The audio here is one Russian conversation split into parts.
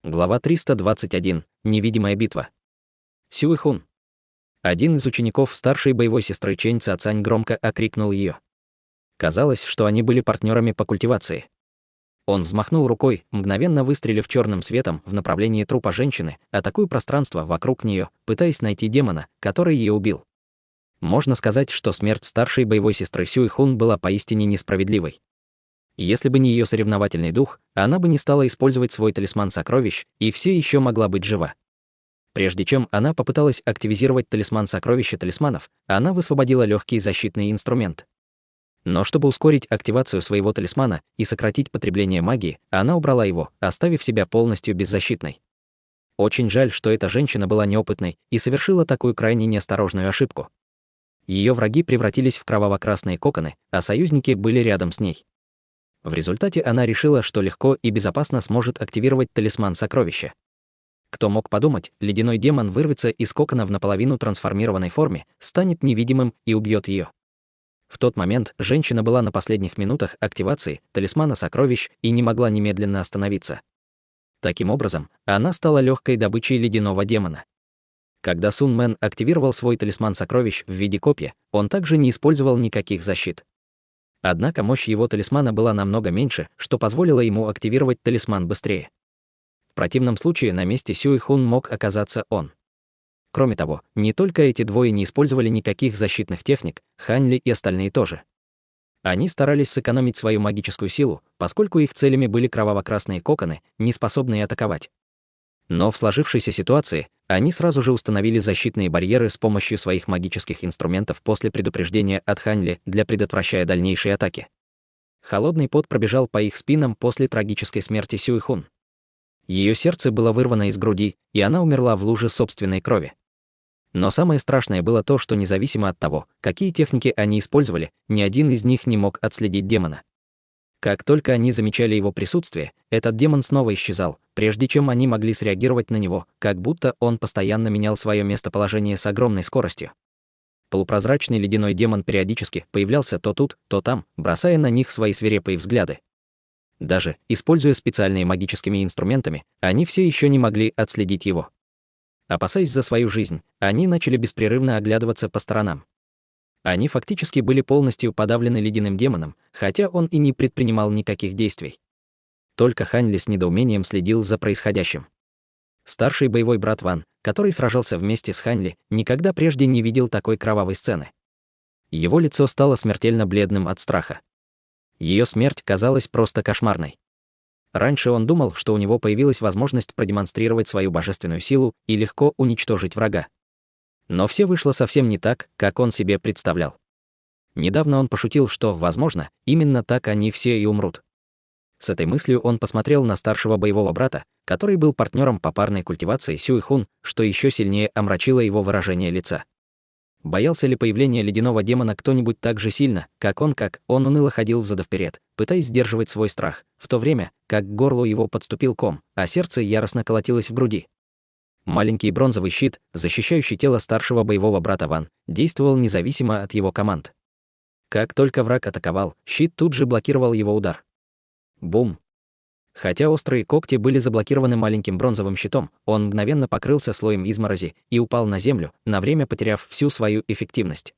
Глава 321. Невидимая битва. Сюэхун. Один из учеников старшей боевой сестры Чэнь Цацань громко окрикнул ее. Казалось, что они были партнерами по культивации. Он взмахнул рукой, мгновенно выстрелив черным светом в направлении трупа женщины, атакуя пространство вокруг нее, пытаясь найти демона, который ее убил. Можно сказать, что смерть старшей боевой сестры Сюэхун была поистине несправедливой. Если бы не ее соревновательный дух, она бы не стала использовать свой талисман сокровищ и все еще могла быть жива. Прежде чем она попыталась активизировать талисман сокровища талисманов, она высвободила легкий защитный инструмент. Но чтобы ускорить активацию своего талисмана и сократить потребление магии, она убрала его, оставив себя полностью беззащитной. Очень жаль, что эта женщина была неопытной и совершила такую крайне неосторожную ошибку. Ее враги превратились в кроваво-красные коконы, а союзники были рядом с ней. В результате она решила, что легко и безопасно сможет активировать талисман сокровища. Кто мог подумать, ледяной демон вырвется из кокона в наполовину трансформированной форме, станет невидимым и убьет ее. В тот момент женщина была на последних минутах активации талисмана сокровищ и не могла немедленно остановиться. Таким образом, она стала легкой добычей ледяного демона. Когда Сун Мэн активировал свой талисман сокровищ в виде копья, он также не использовал никаких защит. Однако мощь его талисмана была намного меньше, что позволило ему активировать талисман быстрее. В противном случае на месте Сюэхун мог оказаться он. Кроме того, не только эти двое не использовали никаких защитных техник, Хань Ли и остальные тоже. Они старались сэкономить свою магическую силу, поскольку их целями были кроваво-красные коконы, не способные атаковать. Но в сложившейся ситуации они сразу же установили защитные барьеры с помощью своих магических инструментов после предупреждения от Хань Ли, для предотвращая дальнейшие атаки. Холодный пот пробежал по их спинам после трагической смерти Сюэхун. Ее сердце было вырвано из груди, и она умерла в луже собственной крови. Но самое страшное было то, что независимо от того, какие техники они использовали, ни один из них не мог отследить демона. Как только они замечали его присутствие, этот демон снова исчезал, прежде чем они могли среагировать на него, как будто он постоянно менял свое местоположение с огромной скоростью. Полупрозрачный ледяной демон периодически появлялся то тут, то там, бросая на них свои свирепые взгляды. Даже используя специальные магическими инструментами, они все еще не могли отследить его. Опасаясь за свою жизнь, они начали беспрерывно оглядываться по сторонам. Они фактически были полностью подавлены ледяным демоном, хотя он и не предпринимал никаких действий. Только Хань Ли с недоумением следил за происходящим. Старший боевой брат Ван, который сражался вместе с Хань Ли, никогда прежде не видел такой кровавой сцены. Его лицо стало смертельно бледным от страха. Ее смерть казалась просто кошмарной. Раньше он думал, что у него появилась возможность продемонстрировать свою божественную силу и легко уничтожить врага. Но все вышло совсем не так, как он себе представлял. Недавно он пошутил, что, возможно, именно так они все и умрут. С этой мыслью он посмотрел на старшего боевого брата, который был партнером по парной культивации Сюэхун, что еще сильнее омрачило его выражение лица. Боялся ли появления ледяного демона кто-нибудь так же сильно, как он уныло ходил взад и вперед, пытаясь сдерживать свой страх, в то время, как к горлу его подступил ком, а сердце яростно колотилось в груди. Маленький бронзовый щит, защищающий тело старшего боевого брата Ван, действовал независимо от его команд. Как только враг атаковал, щит тут же блокировал его удар. Бум! Хотя острые когти были заблокированы маленьким бронзовым щитом, он мгновенно покрылся слоем изморози и упал на землю, на время потеряв всю свою эффективность.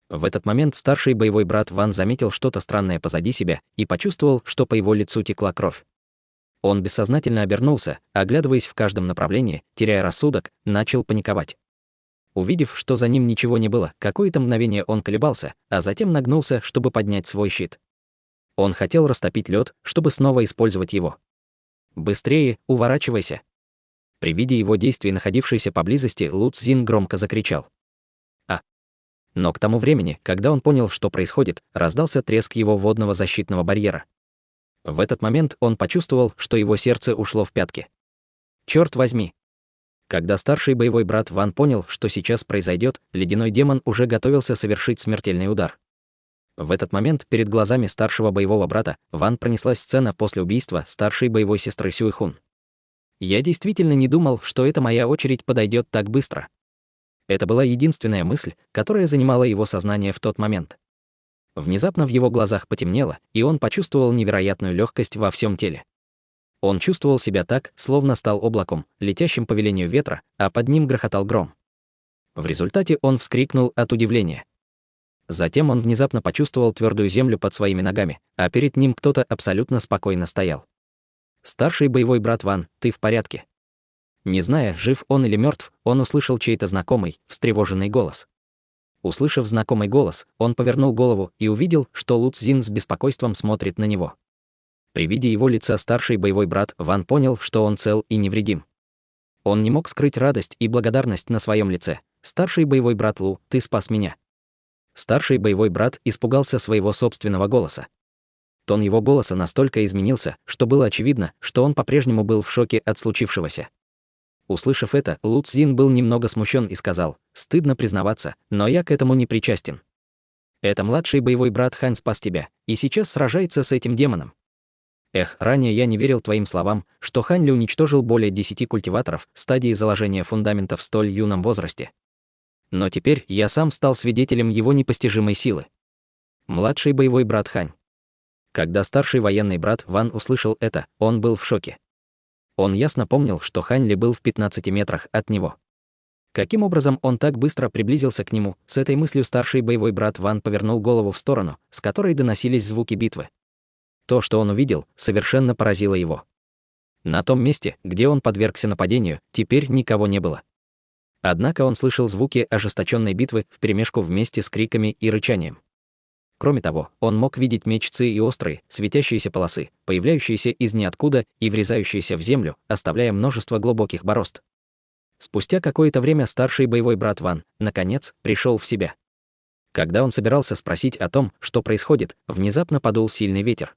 В этот момент старший боевой брат Ван заметил что-то странное позади себя и почувствовал, что по его лицу текла кровь. Он бессознательно обернулся, оглядываясь в каждом направлении, теряя рассудок, начал паниковать. Увидев, что за ним ничего не было, какое-то мгновение он колебался, а затем нагнулся, чтобы поднять свой щит. Он хотел растопить лед, чтобы снова использовать его. «Быстрее, уворачивайся!» При виде его действий, находившийся поблизости, Лу Цзин громко закричал. Но к тому времени, когда он понял, что происходит, раздался треск его водного защитного барьера. В этот момент он почувствовал, что его сердце ушло в пятки. Черт возьми! Когда старший боевой брат Ван понял, что сейчас произойдет, ледяной демон уже готовился совершить смертельный удар. В этот момент перед глазами старшего боевого брата Ван пронеслась сцена после убийства старшей боевой сестры Сюэхун. «Я действительно не думал, что эта моя очередь подойдет так быстро». Это была единственная мысль, которая занимала его сознание в тот момент. Внезапно в его глазах потемнело, и он почувствовал невероятную легкость во всем теле. Он чувствовал себя так, словно стал облаком, летящим по велению ветра, а под ним грохотал гром. В результате он вскрикнул от удивления. Затем он внезапно почувствовал твердую землю под своими ногами, а перед ним кто-то абсолютно спокойно стоял. «Старший боевой брат Ван, ты в порядке?» Не зная, жив он или мертв, он услышал чей-то знакомый, встревоженный голос. Услышав знакомый голос, он повернул голову и увидел, что Лу Цзин с беспокойством смотрит на него. При виде его лица старший боевой брат Ван понял, что он цел и невредим. Он не мог скрыть радость и благодарность на своем лице. «Старший боевой брат Лу, ты спас меня». Старший боевой брат испугался своего собственного голоса. Тон его голоса настолько изменился, что было очевидно, что он по-прежнему был в шоке от случившегося. Услышав это, Лу Цзин был немного смущен и сказал: «Стыдно признаваться, но я к этому не причастен. Это младший боевой брат Хань спас тебя, и сейчас сражается с этим демоном». Эх, ранее я не верил твоим словам, что Хань Ли уничтожил более 10 культиваторов стадии заложения фундамента в столь юном возрасте. Но теперь я сам стал свидетелем его непостижимой силы. Младший боевой брат Хань. Когда старший военный брат Ван услышал это, он был в шоке. Он ясно помнил, что Хань Ли был в 15 метрах от него. Каким образом он так быстро приблизился к нему? С этой мыслью старший боевой брат Ван повернул голову в сторону, с которой доносились звуки битвы. То, что он увидел, совершенно поразило его. На том месте, где он подвергся нападению, теперь никого не было. Однако он слышал звуки ожесточенной битвы вперемешку вместе с криками и рычанием. Кроме того, он мог видеть мечцы и острые, светящиеся полосы, появляющиеся из ниоткуда и врезающиеся в землю, оставляя множество глубоких борозд. Спустя какое-то время старший боевой брат Ван, наконец, пришел в себя. Когда он собирался спросить о том, что происходит, внезапно подул сильный ветер.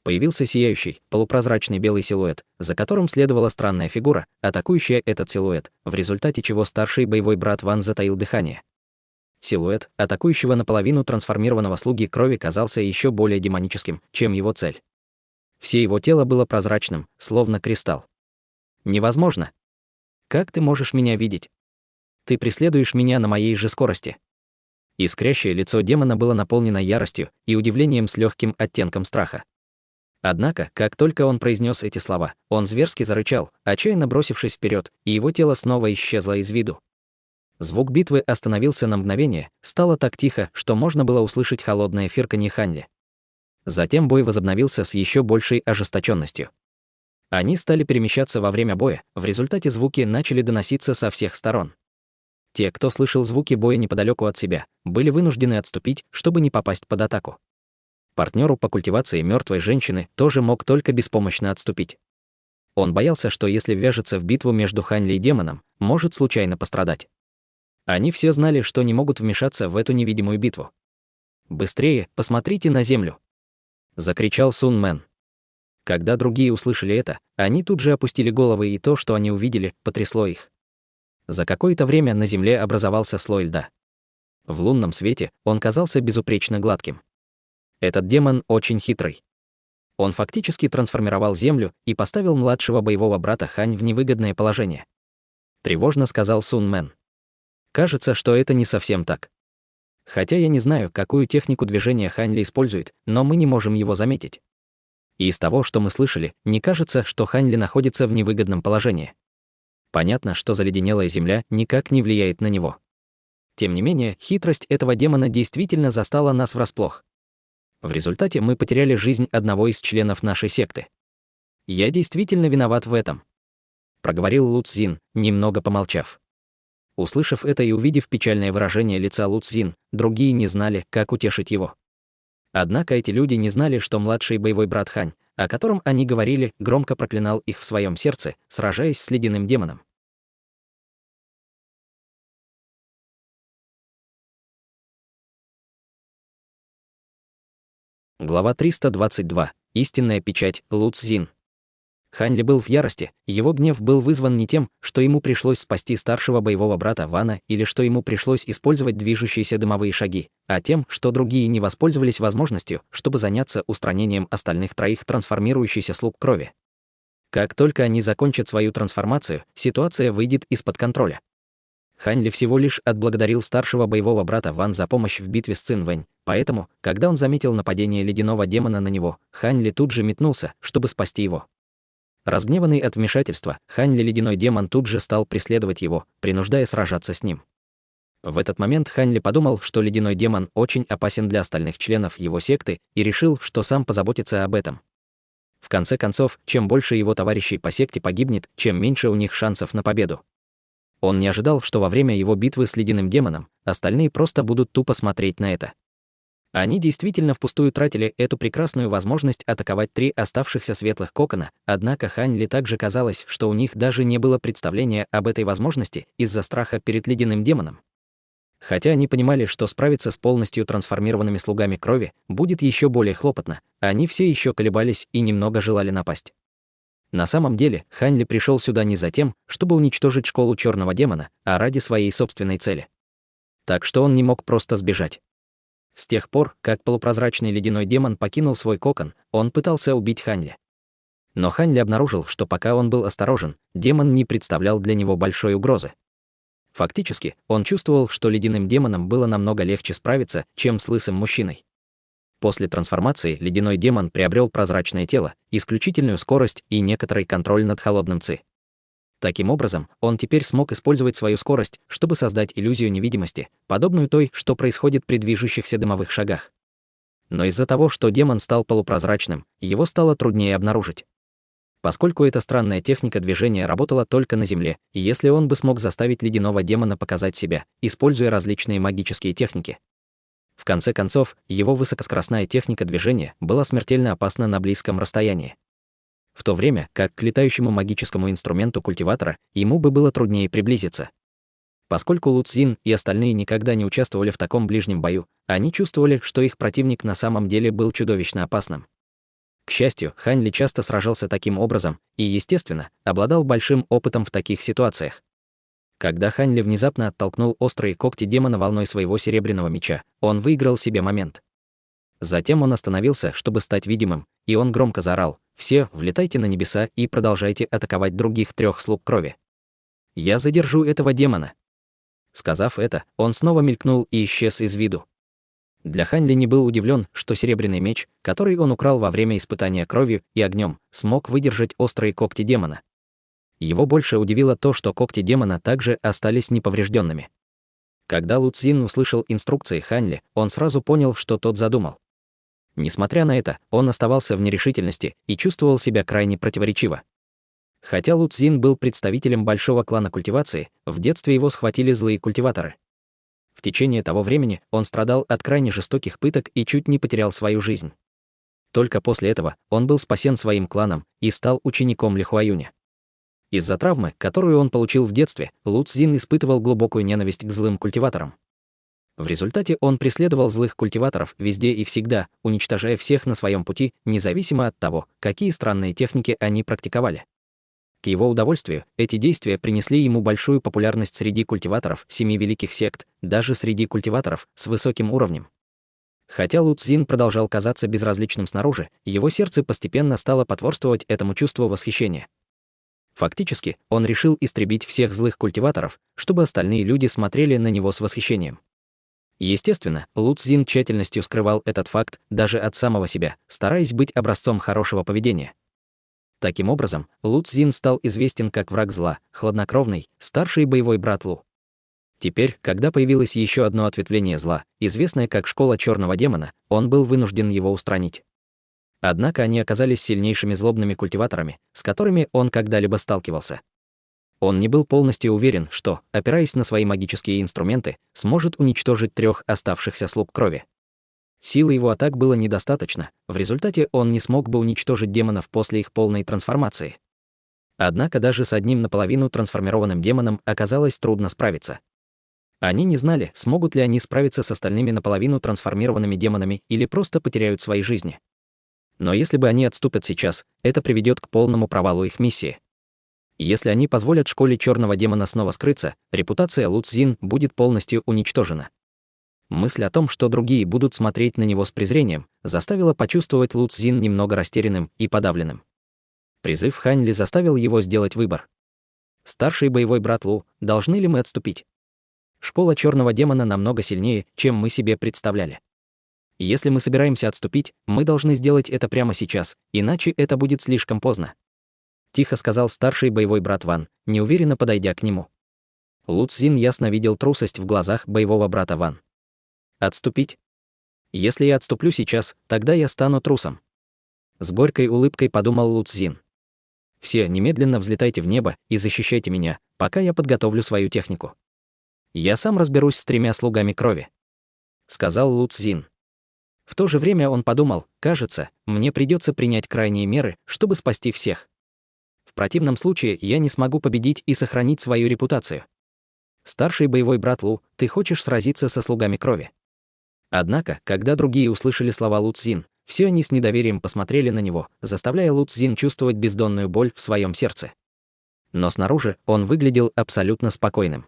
Появился сияющий, полупрозрачный белый силуэт, за которым следовала странная фигура, атакующая этот силуэт, в результате чего старший боевой брат Ван затаил дыхание. Силуэт, атакующего наполовину трансформированного слуги крови, казался еще более демоническим, чем его цель. Все его тело было прозрачным, словно кристалл. «Невозможно! Как ты можешь меня видеть? Ты преследуешь меня на моей же скорости». Искрящее лицо демона было наполнено яростью и удивлением с легким оттенком страха. Однако, как только он произнес эти слова, он зверски зарычал, отчаянно бросившись вперед, и его тело снова исчезло из виду. Звук битвы остановился на мгновение, стало так тихо, что можно было услышать холодное фырканье Хань Ли. Затем бой возобновился с еще большей ожесточенностью. Они стали перемещаться во время боя, в результате звуки начали доноситься со всех сторон. Те, кто слышал звуки боя неподалеку от себя, были вынуждены отступить, чтобы не попасть под атаку. Партнеру по культивации мертвой женщины тоже мог только беспомощно отступить. Он боялся, что если ввяжется в битву между Хань Ли и демоном, может случайно пострадать. Они все знали, что не могут вмешаться в эту невидимую битву. «Быстрее, посмотрите на землю!» — закричал Сун Мэн. Когда другие услышали это, они тут же опустили головы, и то, что они увидели, потрясло их. За какое-то время на земле образовался слой льда. В лунном свете он казался безупречно гладким. Этот демон очень хитрый. Он фактически трансформировал землю и поставил младшего боевого брата Хань в невыгодное положение. Тревожно сказал Сун Мэн. Кажется, что это не совсем так. Хотя я не знаю, какую технику движения Хань Ли использует, но мы не можем его заметить. И из того, что мы слышали, не кажется, что Хань Ли находится в невыгодном положении. Понятно, что заледенелая земля никак не влияет на него. Тем не менее, хитрость этого демона действительно застала нас врасплох. В результате мы потеряли жизнь одного из членов нашей секты. Я действительно виноват в этом, проговорил Лу Цзин, немного помолчав. Услышав это и увидев печальное выражение лица Лу Цзин, другие не знали, как утешить его. Однако эти люди не знали, что младший боевой брат Хань, о котором они говорили, громко проклинал их в своем сердце, сражаясь с ледяным демоном. Глава 322. Истинная печать. Лу Цзин. Хань Ли был в ярости, его гнев был вызван не тем, что ему пришлось спасти старшего боевого брата Вана или что ему пришлось использовать движущиеся дымовые шаги, а тем, что другие не воспользовались возможностью, чтобы заняться устранением остальных троих трансформирующихся слуг крови. Как только они закончат свою трансформацию, ситуация выйдет из-под контроля. Хань Ли всего лишь отблагодарил старшего боевого брата Ван за помощь в битве с Цин Вэнь, поэтому, когда он заметил нападение ледяного демона на него, Хань Ли тут же метнулся, чтобы спасти его. Разгневанный от вмешательства, Хань Ли ледяной демон тут же стал преследовать его, принуждая сражаться с ним. В этот момент Хань Ли подумал, что ледяной демон очень опасен для остальных членов его секты, и решил, что сам позаботится об этом. В конце концов, чем больше его товарищей по секте погибнет, чем меньше у них шансов на победу. Он не ожидал, что во время его битвы с ледяным демоном остальные просто будут тупо смотреть на это. Они действительно впустую тратили эту прекрасную возможность атаковать 3 оставшихся светлых кокона, однако Хань Ли также казалось, что у них даже не было представления об этой возможности из-за страха перед ледяным демоном. Хотя они понимали, что справиться с полностью трансформированными слугами крови будет еще более хлопотно, они все еще колебались и немного желали напасть. На самом деле, Хань Ли пришел сюда не за тем, чтобы уничтожить школу черного демона, а ради своей собственной цели. Так что он не мог просто сбежать. С тех пор, как полупрозрачный ледяной демон покинул свой кокон, он пытался убить Хань Ли. Но Хань Ли обнаружил, что пока он был осторожен, демон не представлял для него большой угрозы. Фактически, он чувствовал, что ледяным демоном было намного легче справиться, чем с лысым мужчиной. После трансформации ледяной демон приобрел прозрачное тело, исключительную скорость и некоторый контроль над холодным ци. Таким образом, он теперь смог использовать свою скорость, чтобы создать иллюзию невидимости, подобную той, что происходит при движущихся дымовых шагах. Но из-за того, что демон стал полупрозрачным, его стало труднее обнаружить. Поскольку эта странная техника движения работала только на Земле, и если он бы смог заставить ледяного демона показать себя, используя различные магические техники. В конце концов, его высокоскоростная техника движения была смертельно опасна на близком расстоянии. В то время как к летающему магическому инструменту культиватора ему бы было труднее приблизиться. Поскольку Лу Цзин и остальные никогда не участвовали в таком ближнем бою, они чувствовали, что их противник на самом деле был чудовищно опасным. К счастью, Хань Ли часто сражался таким образом и, естественно, обладал большим опытом в таких ситуациях. Когда Хань Ли внезапно оттолкнул острые когти демона волной своего серебряного меча, он выиграл себе момент. Затем он остановился, чтобы стать видимым, и он громко заорал: «Все, влетайте на небеса и продолжайте атаковать других 3 слуг крови. Я задержу этого демона». Сказав это, он снова мелькнул и исчез из виду. Для Хань Ли не был удивлен, что серебряный меч, который он украл во время испытания кровью и огнем, смог выдержать острые когти демона. Его больше удивило то, что когти демона также остались неповрежденными. Когда Лу Цзин услышал инструкции Хань Ли, он сразу понял, что тот задумал. Несмотря на это, он оставался в нерешительности и чувствовал себя крайне противоречиво. Хотя Лу Цзин был представителем большого клана культивации, в детстве его схватили злые культиваторы. В течение того времени он страдал от крайне жестоких пыток и чуть не потерял свою жизнь. Только после этого он был спасен своим кланом и стал учеником Ли Хуаюня. Из-за травмы, которую он получил в детстве, Лу Цзин испытывал глубокую ненависть к злым культиваторам. В результате он преследовал злых культиваторов везде и всегда, уничтожая всех на своем пути, независимо от того, какие странные техники они практиковали. К его удовольствию, эти действия принесли ему большую популярность среди культиваторов 7 великих сект, даже среди культиваторов с высоким уровнем. Хотя Лу Цзин продолжал казаться безразличным снаружи, его сердце постепенно стало потворствовать этому чувству восхищения. Фактически, он решил истребить всех злых культиваторов, чтобы остальные люди смотрели на него с восхищением. Естественно, Лу Цзин тщательностью скрывал этот факт даже от самого себя, стараясь быть образцом хорошего поведения. Таким образом, Лу Цзин стал известен как враг зла, хладнокровный, старший боевой брат Лу. Теперь, когда появилось еще одно ответвление зла, известное как школа черного демона, он был вынужден его устранить. Однако они оказались сильнейшими злобными культиваторами, с которыми он когда-либо сталкивался. Он не был полностью уверен, что, опираясь на свои магические инструменты, сможет уничтожить 3 оставшихся слуг крови. Силы его атак было недостаточно, в результате он не смог бы уничтожить демонов после их полной трансформации. Однако даже с одним наполовину трансформированным демоном оказалось трудно справиться. Они не знали, смогут ли они справиться с остальными наполовину трансформированными демонами или просто потеряют свои жизни. Но если бы они отступят сейчас, это приведет к полному провалу их миссии. Если они позволят школе черного демона снова скрыться, репутация Лу Цзин будет полностью уничтожена. Мысль о том, что другие будут смотреть на него с презрением, заставила почувствовать Лу Цзин немного растерянным и подавленным. Призыв Хань Ли заставил его сделать выбор. Старший боевой брат Лу, должны ли мы отступить? Школа черного демона намного сильнее, чем мы себе представляли. Если мы собираемся отступить, мы должны сделать это прямо сейчас, иначе это будет слишком поздно. тихо сказал старший боевой брат Ван, неуверенно подойдя к нему. Лу Цзин ясно видел трусость в глазах боевого брата Ван. «Отступить? Если я отступлю сейчас, тогда я стану трусом». С горькой улыбкой подумал Лу Цзин. «Все немедленно взлетайте в небо и защищайте меня, пока я подготовлю свою технику. Я сам разберусь с 3 слугами крови», — сказал Лу Цзин. В то же время он подумал, кажется, мне придется принять крайние меры, чтобы спасти всех. В противном случае я не смогу победить и сохранить свою репутацию. Старший боевой брат Лу, ты хочешь сразиться со слугами крови? Однако, когда другие услышали слова Лу Цзин, все они с недоверием посмотрели на него, заставляя Лу Цзин чувствовать бездонную боль в своем сердце. Но снаружи он выглядел абсолютно спокойным.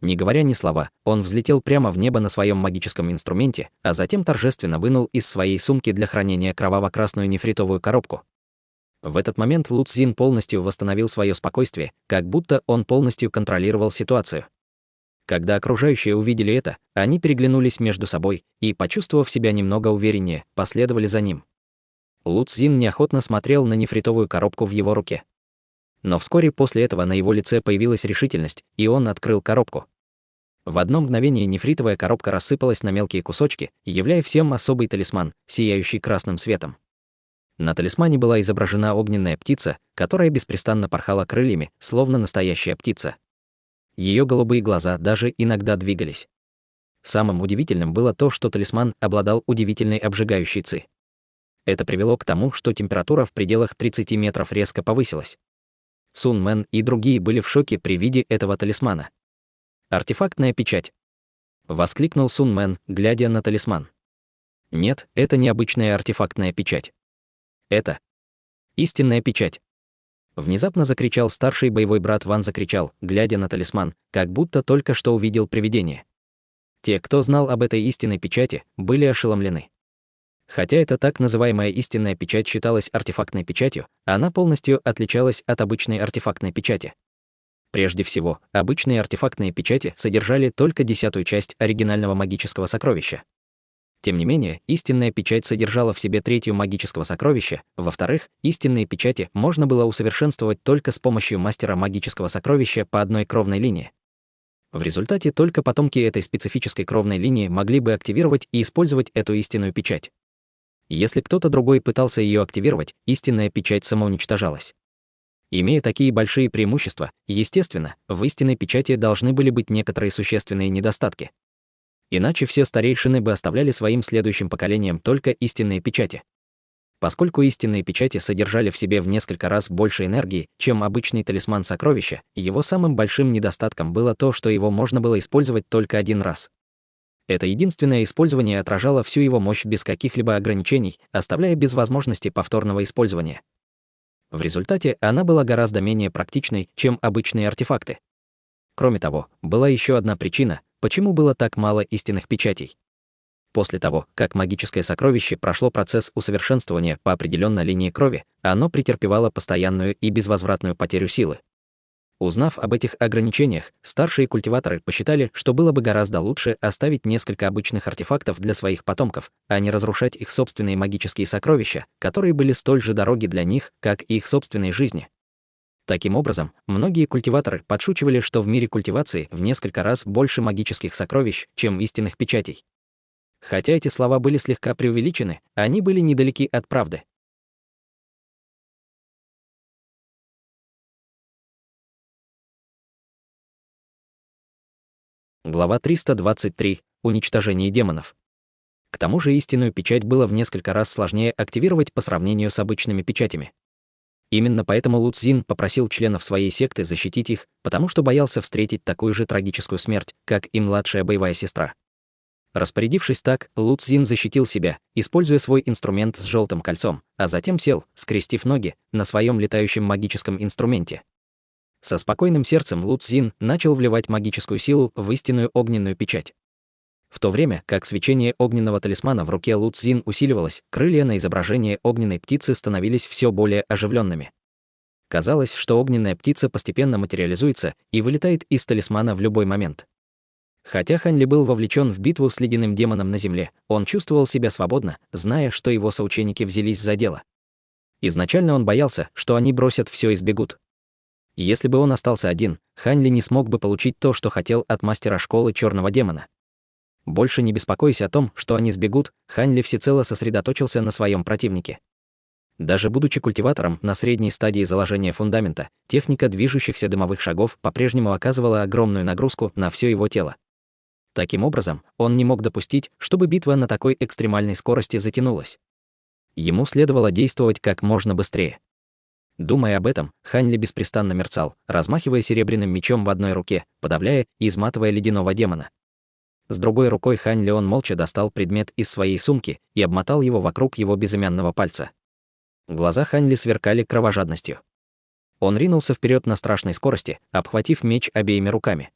Не говоря ни слова, он взлетел прямо в небо на своем магическом инструменте, а затем торжественно вынул из своей сумки для хранения кроваво-красную нефритовую коробку. В этот момент Лу Цзин полностью восстановил свое спокойствие, как будто он полностью контролировал ситуацию. Когда окружающие увидели это, они переглянулись между собой и, почувствовав себя немного увереннее, последовали за ним. Лу Цзин неохотно смотрел на нефритовую коробку в его руке. Но вскоре после этого на его лице появилась решительность, и он открыл коробку. В одно мгновение нефритовая коробка рассыпалась на мелкие кусочки, являя всем особый талисман, сияющий красным светом. На талисмане была изображена огненная птица, которая беспрестанно порхала крыльями, словно настоящая птица. Ее голубые глаза даже иногда двигались. Самым удивительным было то, что талисман обладал удивительной обжигающей ци. Это привело к тому, что температура в пределах 30 метров резко повысилась. Сун Мэн и другие были в шоке при виде этого талисмана. «Артефактная печать!» — воскликнул Сун Мэн, глядя на талисман. «Нет, это не обычная артефактная печать. Это истинная печать!» Внезапно закричал старший боевой брат Ван, закричал, глядя на талисман, как будто только что увидел привидение. Те, кто знал об этой истинной печати, были ошеломлены. Хотя эта так называемая истинная печать считалась артефактной печатью, она полностью отличалась от обычной артефактной печати. Прежде всего, обычные артефактные печати содержали только 10-ю часть оригинального магического сокровища. Тем не менее, истинная печать содержала в себе 3-ю магического сокровища. Во-вторых, истинные печати можно было усовершенствовать только с помощью мастера магического сокровища по одной кровной линии. В результате только потомки этой специфической кровной линии могли бы активировать и использовать эту истинную печать. Если кто-то другой пытался ее активировать, истинная печать самоуничтожалась. Имея такие большие преимущества, естественно, в истинной печати должны были быть некоторые существенные недостатки. Иначе все старейшины бы оставляли своим следующим поколениям только истинные печати. Поскольку истинные печати содержали в себе в несколько раз больше энергии, чем обычный талисман сокровища, его самым большим недостатком было то, что его можно было использовать только один раз. Это единственное использование отражало всю его мощь без каких-либо ограничений, оставляя без возможности повторного использования. В результате она была гораздо менее практичной, чем обычные артефакты. Кроме того, была еще одна причина, почему было так мало истинных печатей. После того, как магическое сокровище прошло процесс усовершенствования по определенной линии крови, оно претерпевало постоянную и безвозвратную потерю силы. Узнав об этих ограничениях, старшие культиваторы посчитали, что было бы гораздо лучше оставить несколько обычных артефактов для своих потомков, а не разрушать их собственные магические сокровища, которые были столь же дороги для них, как и их собственные жизни. Таким образом, многие культиваторы подшучивали, что в мире культивации в несколько раз больше магических сокровищ, чем истинных печатей. Хотя эти слова были слегка преувеличены, они были недалеки от правды. Глава 323. Уничтожение демонов. К тому же истинную печать было в несколько раз сложнее активировать по сравнению с обычными печатями. Именно поэтому Лу Цзин попросил членов своей секты защитить их, потому что боялся встретить такую же трагическую смерть, как и младшая боевая сестра. Распорядившись так, Лу Цзин защитил себя, используя свой инструмент с желтым кольцом, а затем сел, скрестив ноги, на своем летающем магическом инструменте. Со спокойным сердцем Лу Цзин начал вливать магическую силу в истинную огненную печать. В то время, как свечение огненного талисмана в руке Лу Цзин усиливалось, крылья на изображении огненной птицы становились все более оживленными. Казалось, что огненная птица постепенно материализуется и вылетает из талисмана в любой момент. Хотя Хань Ли был вовлечен в битву с ледяным демоном на земле, он чувствовал себя свободно, зная, что его соученики взялись за дело. Изначально он боялся, что они бросят все и сбегут. Если бы он остался один, Хань Ли не смог бы получить то, что хотел от мастера школы Черного демона. Больше не беспокойся о том, что они сбегут, Хань Ли всецело сосредоточился на своем противнике. Даже будучи культиватором на средней стадии заложения фундамента, техника движущихся дымовых шагов по-прежнему оказывала огромную нагрузку на все его тело. Таким образом, он не мог допустить, чтобы битва на такой экстремальной скорости затянулась. Ему следовало действовать как можно быстрее. Думая об этом, Хань Ли беспрестанно мерцал, размахивая серебряным мечом в одной руке, подавляя и изматывая ледяного демона. С другой рукой Хань Ли он молча достал предмет из своей сумки и обмотал его вокруг его безымянного пальца. Глаза Хань Ли сверкали кровожадностью. Он ринулся вперед на страшной скорости, обхватив меч обеими руками.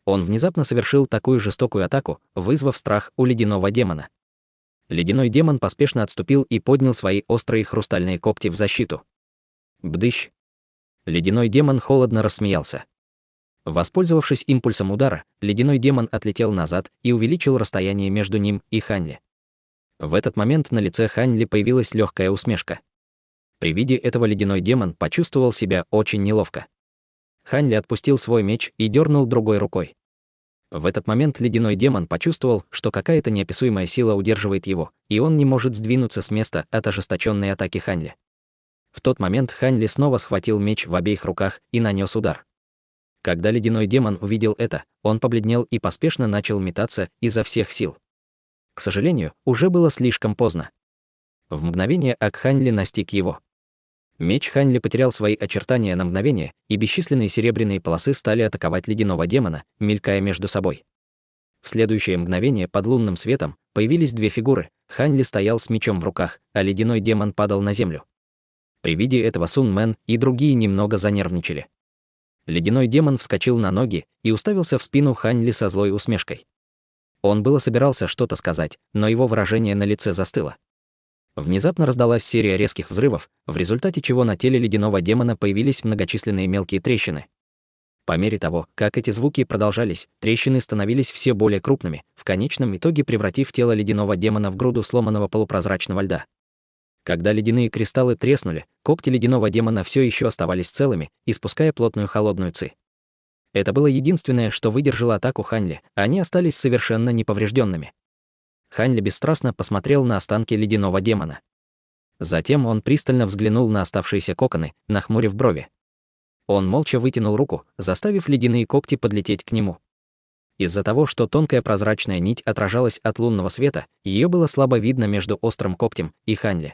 Он внезапно совершил такую жестокую атаку, вызвав страх у ледяного демона. Ледяной демон поспешно отступил и поднял свои острые хрустальные когти в защиту. Бдыщ! Ледяной демон холодно рассмеялся. Воспользовавшись импульсом удара, ледяной демон отлетел назад и увеличил расстояние между ним и Хань Ли. В этот момент на лице Хань Ли появилась легкая усмешка. При виде этого ледяной демон почувствовал себя очень неловко. Хань Ли отпустил свой меч и дернул другой рукой. В этот момент ледяной демон почувствовал, что какая-то неописуемая сила удерживает его, и он не может сдвинуться с места от ожесточенной атаки Хань Ли. В тот момент Хань Ли снова схватил меч в обеих руках и нанес удар. Когда ледяной демон увидел это, он побледнел и поспешно начал метаться изо всех сил. К сожалению, уже было слишком поздно. В мгновение ока Хань Ли настиг его. Меч Хань Ли потерял свои очертания на мгновение, и бесчисленные серебряные полосы стали атаковать ледяного демона, мелькая между собой. В следующее мгновение под лунным светом появились две фигуры. Хань Ли стоял с мечом в руках, а ледяной демон падал на землю. При виде этого Сун Мэн и другие немного занервничали. Ледяной демон вскочил на ноги и уставился в спину Хань Ли со злой усмешкой. Он было собирался что-то сказать, но его выражение на лице застыло. Внезапно раздалась серия резких взрывов, в результате чего на теле ледяного демона появились многочисленные мелкие трещины. По мере того, как эти звуки продолжались, трещины становились все более крупными, в конечном итоге превратив тело ледяного демона в груду сломанного полупрозрачного льда. Когда ледяные кристаллы треснули, когти ледяного демона все еще оставались целыми, испуская плотную холодную ци. Это было единственное, что выдержало атаку Хань Ли, они остались совершенно неповрежденными. Хань Ли бесстрастно посмотрел на останки ледяного демона. Затем он пристально взглянул на оставшиеся коконы, нахмурив брови. Он молча вытянул руку, заставив ледяные когти подлететь к нему. Из-за того, что тонкая прозрачная нить отражалась от лунного света, ее было слабо видно между острым когтем и Хань Ли.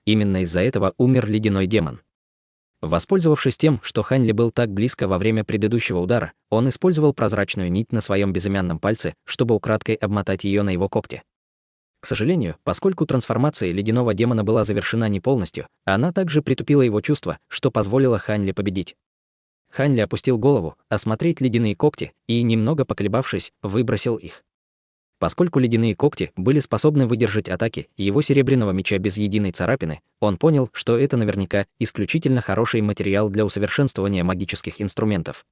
Именно из-за этого умер ледяной демон. Воспользовавшись тем, что Хань Ли был так близко во время предыдущего удара, он использовал прозрачную нить на своем безымянном пальце, чтобы украдкой обмотать ее на его когте. К сожалению, поскольку трансформация ледяного демона была завершена не полностью, она также притупила его чувства, что позволило Хань Ли победить. Хань Ли опустил голову, осмотреть ледяные когти, и, немного поколебавшись, выбросил их. Поскольку ледяные когти были способны выдержать атаки его серебряного меча без единой царапины, он понял, что это наверняка исключительно хороший материал для усовершенствования магических инструментов.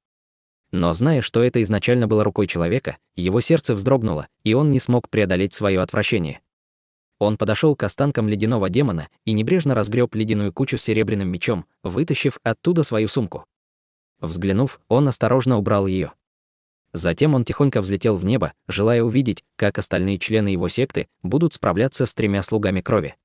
Но зная, что это изначально было рукой человека, его сердце вздрогнуло, и он не смог преодолеть свое отвращение. Он подошел к останкам ледяного демона и небрежно разгреб ледяную кучу с серебряным мечом, вытащив оттуда свою сумку. Взглянув, он осторожно убрал ее. Затем он тихонько взлетел в небо, желая увидеть, как остальные члены его секты будут справляться с 3 слугами крови.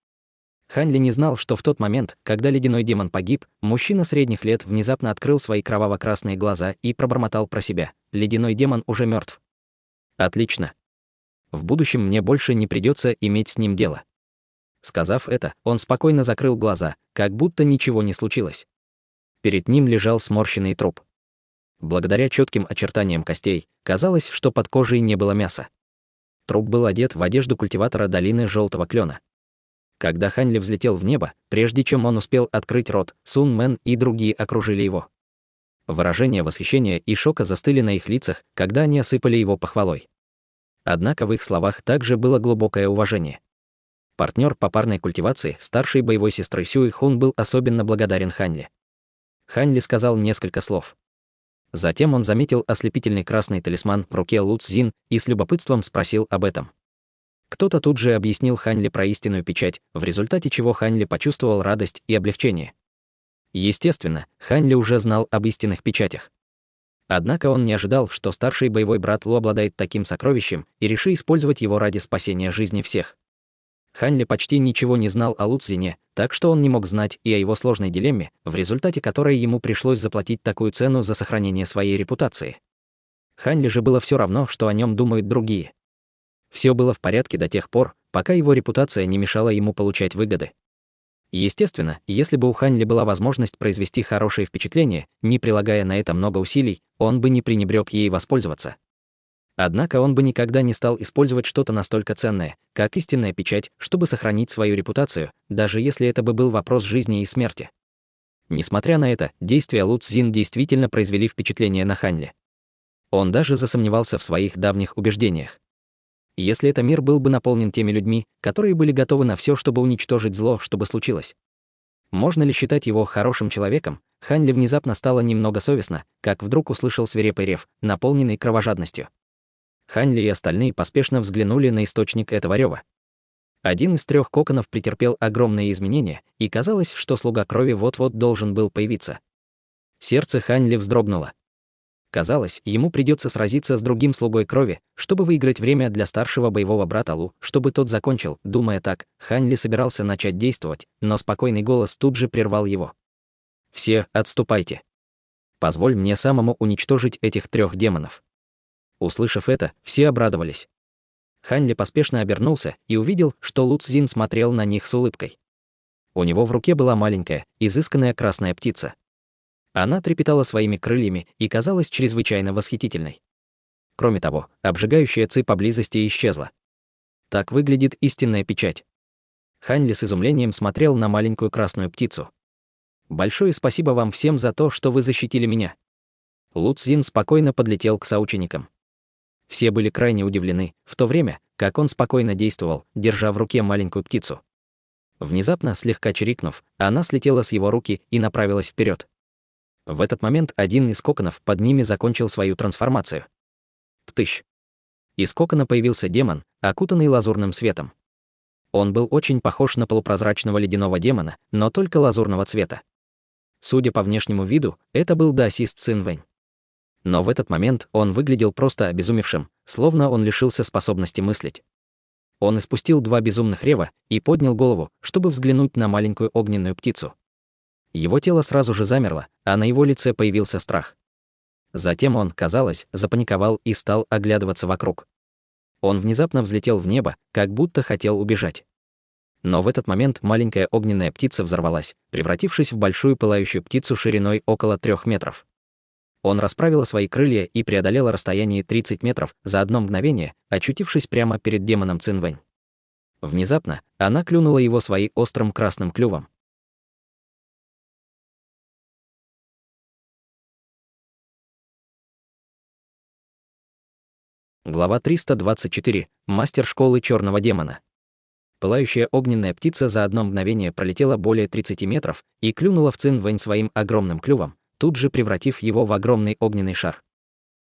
Хань Ли не знал, что в тот момент, когда ледяной демон погиб, мужчина средних лет внезапно открыл свои кроваво-красные глаза и пробормотал про себя: «Ледяной демон уже мертв. Отлично. В будущем мне больше не придется иметь с ним дело». Сказав это, он спокойно закрыл глаза, как будто ничего не случилось. Перед ним лежал сморщенный труп. Благодаря четким очертаниям костей, казалось, что под кожей не было мяса. Труп был одет в одежду культиватора долины Желтого Клена. Когда Хань Ли взлетел в небо, прежде чем он успел открыть рот, Сун Мэн и другие окружили его. Выражения восхищения и шока застыли на их лицах, когда они осыпали его похвалой. Однако в их словах также было глубокое уважение. Партнер по парной культивации старшей боевой сестры Сюй Хун был особенно благодарен Хань Ли. Хань Ли сказал несколько слов. Затем он заметил ослепительный красный талисман в руке Лу Цзин и с любопытством спросил об этом. Кто-то тут же объяснил Ханьле про истинную печать, в результате чего Ханьле почувствовал радость и облегчение. Естественно, Ханьле уже знал об истинных печатях. Однако он не ожидал, что старший боевой брат Лу обладает таким сокровищем и решил использовать его ради спасения жизни всех. Ханьле почти ничего не знал о Лу Цзине, так что он не мог знать и о его сложной дилемме, в результате которой ему пришлось заплатить такую цену за сохранение своей репутации. Ханьле же было все равно, что о нем думают другие. Все было в порядке до тех пор, пока его репутация не мешала ему получать выгоды. Естественно, если бы у Ханьли была возможность произвести хорошее впечатление, не прилагая на это много усилий, он бы не пренебрег ей воспользоваться. Однако он бы никогда не стал использовать что-то настолько ценное, как истинная печать, чтобы сохранить свою репутацию, даже если это бы был вопрос жизни и смерти. Несмотря на это, действия Лу Цзин действительно произвели впечатление на Ханьли. Он даже засомневался в своих давних убеждениях. Если этот мир был бы наполнен теми людьми, которые были готовы на все, чтобы уничтожить зло, что бы случилось. Можно ли считать его хорошим человеком? Ханьли внезапно стало немного совестно, как вдруг услышал свирепый рев, наполненный кровожадностью. Ханьли и остальные поспешно взглянули на источник этого рева. Один из 3 коконов претерпел огромные изменения, и казалось, что слуга крови вот-вот должен был появиться. Сердце Ханьли вздрогнуло. Казалось, ему придется сразиться с другим слугой крови, чтобы выиграть время для старшего боевого брата Лу, чтобы тот закончил. Думая так, Ханьли собирался начать действовать, но спокойный голос тут же прервал его. «Все, отступайте. Позволь мне самому уничтожить этих 3 демонов». Услышав это, все обрадовались. Ханьли поспешно обернулся и увидел, что Лу Цзин смотрел на них с улыбкой. У него в руке была маленькая, изысканная красная птица. Она трепетала своими крыльями и казалась чрезвычайно восхитительной. Кроме того, обжигающая ци поблизости исчезла. Так выглядит истинная печать. Ханьли с изумлением смотрел на маленькую красную птицу. «Большое спасибо вам всем за то, что вы защитили меня». Лу Цзин спокойно подлетел к соученикам. Все были крайне удивлены, в то время, как он спокойно действовал, держа в руке маленькую птицу. Внезапно, слегка чирикнув, она слетела с его руки и направилась вперед. В этот момент один из коконов под ними закончил свою трансформацию. Птыщ. Из кокона появился демон, окутанный лазурным светом. Он был очень похож на полупрозрачного ледяного демона, но только лазурного цвета. Судя по внешнему виду, это был даосист Цин Вэнь. Но в этот момент он выглядел просто обезумевшим, словно он лишился способности мыслить. Он испустил 2 безумных рева и поднял голову, чтобы взглянуть на маленькую огненную птицу. Его тело сразу же замерло, а на его лице появился страх. Затем он, казалось, запаниковал и стал оглядываться вокруг. Он внезапно взлетел в небо, как будто хотел убежать. Но в этот момент маленькая огненная птица взорвалась, превратившись в большую пылающую птицу шириной около 3 метров. Он расправил свои крылья и преодолел расстояние 30 метров за одно мгновение, очутившись прямо перед демоном Цин Вэнь. Внезапно она клюнула его своим острым красным клювом. Глава 324. Мастер школы черного демона. Пылающая огненная птица за одно мгновение пролетела более 30 метров и клюнула в Цин Вэнь своим огромным клювом, тут же превратив его в огромный огненный шар.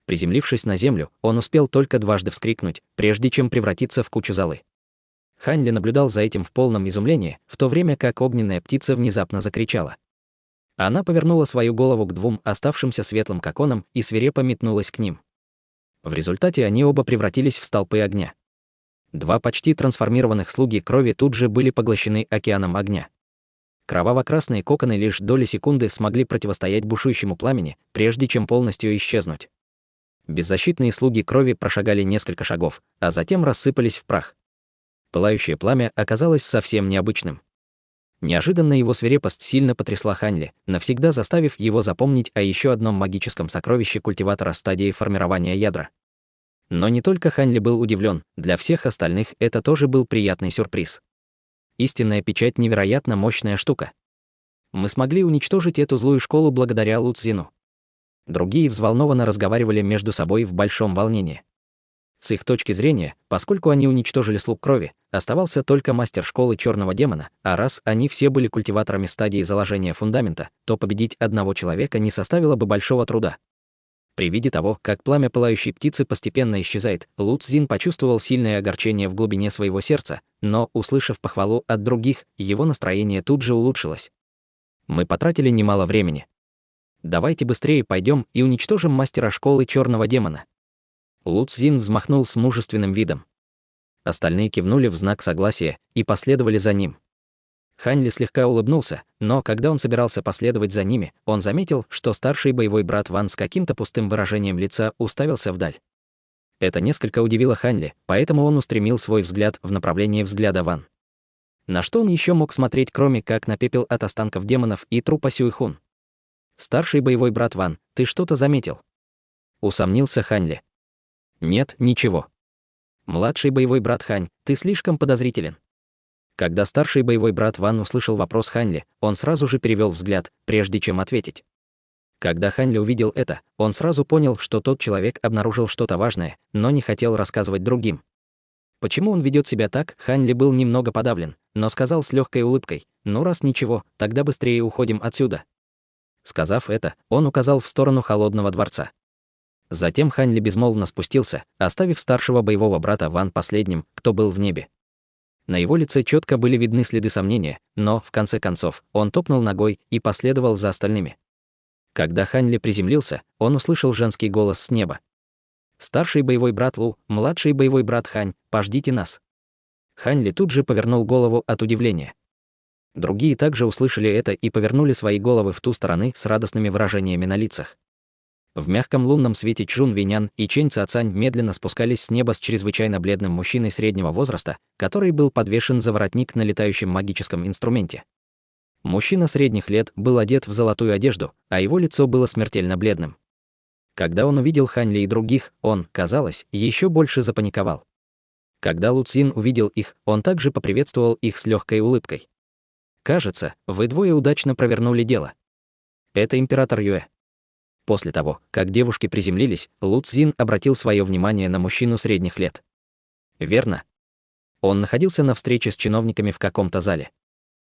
Приземлившись на землю, он успел только дважды вскрикнуть, прежде чем превратиться в кучу золы. Ханьли наблюдал за этим в полном изумлении, в то время как огненная птица внезапно закричала. Она повернула свою голову к 2 оставшимся светлым коконам и свирепо метнулась к ним. В результате они оба превратились в столпы огня. 2 почти трансформированных слуги крови тут же были поглощены океаном огня. Кроваво-красные коконы лишь доли секунды смогли противостоять бушующему пламени, прежде чем полностью исчезнуть. Беззащитные слуги крови прошагали несколько шагов, а затем рассыпались в прах. Пылающее пламя оказалось совсем необычным. Неожиданно его свирепость сильно потрясла Ханьли, навсегда заставив его запомнить о еще одном магическом сокровище культиватора стадии формирования ядра. Но не только Ханьли был удивлен, для всех остальных это тоже был приятный сюрприз. Истинная печать — невероятно мощная штука. Мы смогли уничтожить эту злую школу благодаря Лу Цзину. Другие взволнованно разговаривали между собой в большом волнении. С их точки зрения, поскольку они уничтожили слуг крови, оставался только мастер школы черного демона, а раз они все были культиваторами стадии заложения фундамента, то победить одного человека не составило бы большого труда. При виде того, как пламя пылающей птицы постепенно исчезает, Лу Цзин почувствовал сильное огорчение в глубине своего сердца, но, услышав похвалу от других, его настроение тут же улучшилось. Мы потратили немало времени. Давайте быстрее пойдем и уничтожим мастера школы черного демона. Лу Цзин взмахнул с мужественным видом. Остальные кивнули в знак согласия и последовали за ним. Хань Ли слегка улыбнулся, но когда он собирался последовать за ними, он заметил, что старший боевой брат Ван с каким-то пустым выражением лица уставился вдаль. Это несколько удивило Хань Ли, поэтому он устремил свой взгляд в направлении взгляда Ван. На что он еще мог смотреть, кроме как на пепел от останков демонов и трупа Сюйхун? «Старший боевой брат Ван, ты что-то заметил?» Усомнился Хань Ли. «Нет, ничего». «Младший боевой брат Хань, ты слишком подозрителен». Когда старший боевой брат Ван услышал вопрос Хань Ли, он сразу же перевел взгляд, прежде чем ответить. Когда Хань Ли увидел это, он сразу понял, что тот человек обнаружил что-то важное, но не хотел рассказывать другим. Почему он ведет себя так, Хань Ли был немного подавлен, но сказал с легкой улыбкой: «Ну раз ничего, тогда быстрее уходим отсюда». Сказав это, он указал в сторону холодного дворца. Затем Хань Ли безмолвно спустился, оставив старшего боевого брата Ван последним, кто был в небе. На его лице четко были видны следы сомнения, но, в конце концов, он топнул ногой и последовал за остальными. Когда Хань Ли приземлился, он услышал женский голос с неба. «Старший боевой брат Лу, младший боевой брат Хань, пождите нас». Хань Ли тут же повернул голову от удивления. Другие также услышали это и повернули свои головы в ту сторону с радостными выражениями на лицах. В мягком лунном свете Чжун Вэнян и Чэнь Цзяцань медленно спускались с неба с чрезвычайно бледным мужчиной среднего возраста, который был подвешен за воротник на летающем магическом инструменте. Мужчина средних лет был одет в золотую одежду, а его лицо было смертельно бледным. Когда он увидел Хань Ли и других, он, казалось, еще больше запаниковал. Когда Лу Цзин увидел их, он также поприветствовал их с легкой улыбкой. «Кажется, вы двое удачно провернули дело. Это император Юэ». После того, как девушки приземлились, Лу Цзин обратил свое внимание на мужчину средних лет. «Верно. Он находился на встрече с чиновниками в каком-то зале.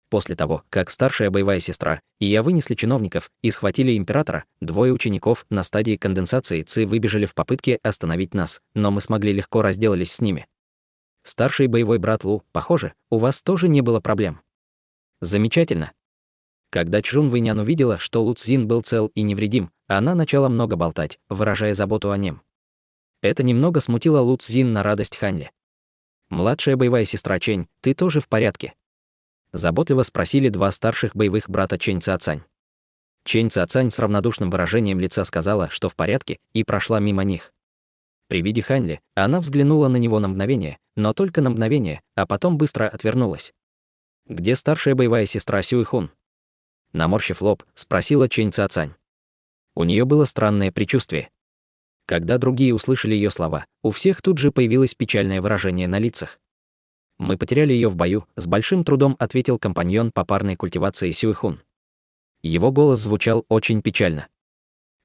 После того, как старшая боевая сестра и я вынесли чиновников и схватили императора, двое учеников на стадии конденсации Ци выбежали в попытке остановить нас, но мы смогли легко разделались с ними. Старший боевой брат Лу, похоже, у вас тоже не было проблем». «Замечательно». Когда Чжун Вэнян увидела, что Лу Цзин был цел и невредим, она начала много болтать, выражая заботу о нем. Это немного смутило Лу Цзин на радость Хань Ли. «Младшая боевая сестра Чэнь, ты тоже в порядке?» Заботливо спросили два старших боевых брата Чэнь Цзяцань. Чэнь Цзяцань с равнодушным выражением лица сказала, что в порядке, и прошла мимо них. При виде Хань Ли, она взглянула на него на мгновение, но только на мгновение, а потом быстро отвернулась. «Где старшая боевая сестра Сюйхун?» Наморщив лоб, спросила Чэнь Цзяцань. У нее было странное предчувствие. Когда другие услышали ее слова, у всех тут же появилось печальное выражение на лицах. «Мы потеряли ее в бою», — с большим трудом ответил компаньон по парной культивации Сюйхун. Его голос звучал очень печально.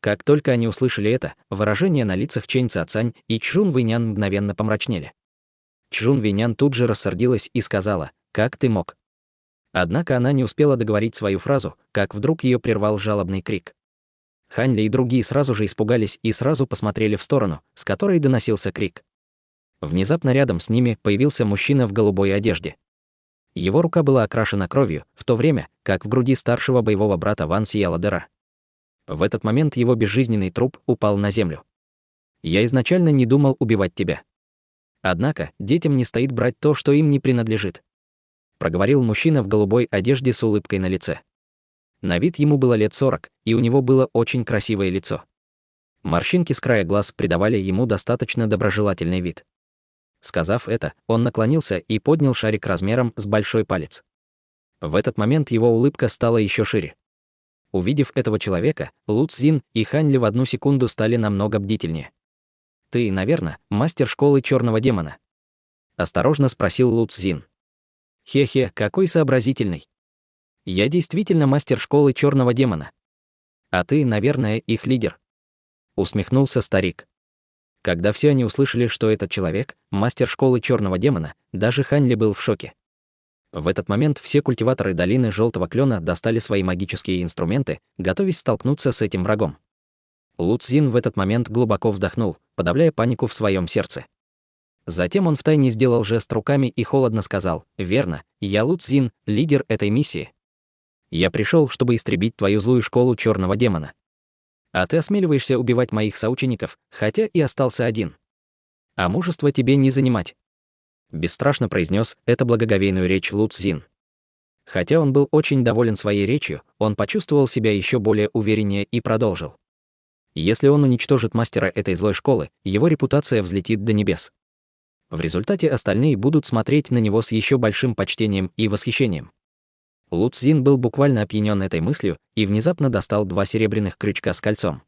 Как только они услышали это, выражения на лицах Чэнь Цзяцань и Чжун Вэнян мгновенно помрачнели. Чжун Вэнян тут же рассердилась и сказала: «Как ты мог?» Однако она не успела договорить свою фразу, как вдруг ее прервал жалобный крик. Хань Ли и другие сразу же испугались и сразу посмотрели в сторону, с которой доносился крик. Внезапно рядом с ними появился мужчина в голубой одежде. Его рука была окрашена кровью, в то время как в груди старшего боевого брата Ван сияла дыра. В этот момент его безжизненный труп упал на землю. «Я изначально не думал убивать тебя. Однако детям не стоит брать то, что им не принадлежит», проговорил мужчина в голубой одежде с улыбкой на лице. На вид ему было лет 40, и у него было очень красивое лицо. Морщинки с края глаз придавали ему достаточно доброжелательный вид. Сказав это, он наклонился и поднял шарик размером с большой палец. В этот момент его улыбка стала еще шире. Увидев этого человека, Лу Цзин и Хань Ли в одну секунду стали намного бдительнее. «Ты, наверное, мастер школы черного демона?» Осторожно спросил Лу Цзин. «Хе-хе, какой сообразительный. Я действительно мастер школы черного демона. А ты, наверное, их лидер», усмехнулся старик. Когда все они услышали, что этот человек — мастер школы черного демона, даже Хань Ли был в шоке. В этот момент все культиваторы долины Желтого Клена достали свои магические инструменты, готовясь столкнуться с этим врагом. Лу Цзин в этот момент глубоко вздохнул, подавляя панику в своем сердце. Затем он втайне сделал жест руками и холодно сказал: «Верно, я Лу Цзин, лидер этой миссии. Я пришел, чтобы истребить твою злую школу черного демона. А ты осмеливаешься убивать моих соучеников, хотя и остался один. А мужество тебе не занимать». Бесстрашно произнес эту благоговейную речь Лу Цзин. Хотя он был очень доволен своей речью, он почувствовал себя еще более увереннее и продолжил. Если он уничтожит мастера этой злой школы, его репутация взлетит до небес. В результате остальные будут смотреть на него с еще большим почтением и восхищением. Лу Цзин был буквально опьянен этой мыслью и внезапно достал 2 серебряных крючка с кольцом.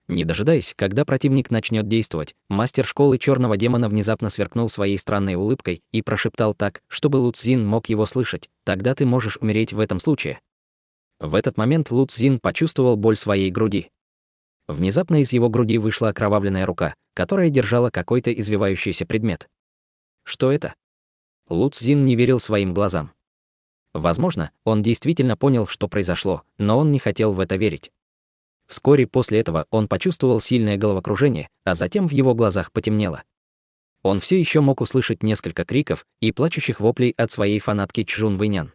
Не дожидаясь, когда противник начнет действовать, мастер школы черного демона внезапно сверкнул своей странной улыбкой и прошептал так, чтобы Лу Цзин мог его слышать: «Тогда ты можешь умереть в этом случае». В этот момент Лу Цзин почувствовал боль своей груди. Внезапно из его груди вышла окровавленная рука, которая держала какой-то извивающийся предмет. Что это? Лу Цзин не верил своим глазам. Возможно, он действительно понял, что произошло, но он не хотел в это верить. Вскоре после этого он почувствовал сильное головокружение, а затем в его глазах потемнело. Он все еще мог услышать несколько криков и плачущих воплей от своей фанатки Чжун Вэйнян.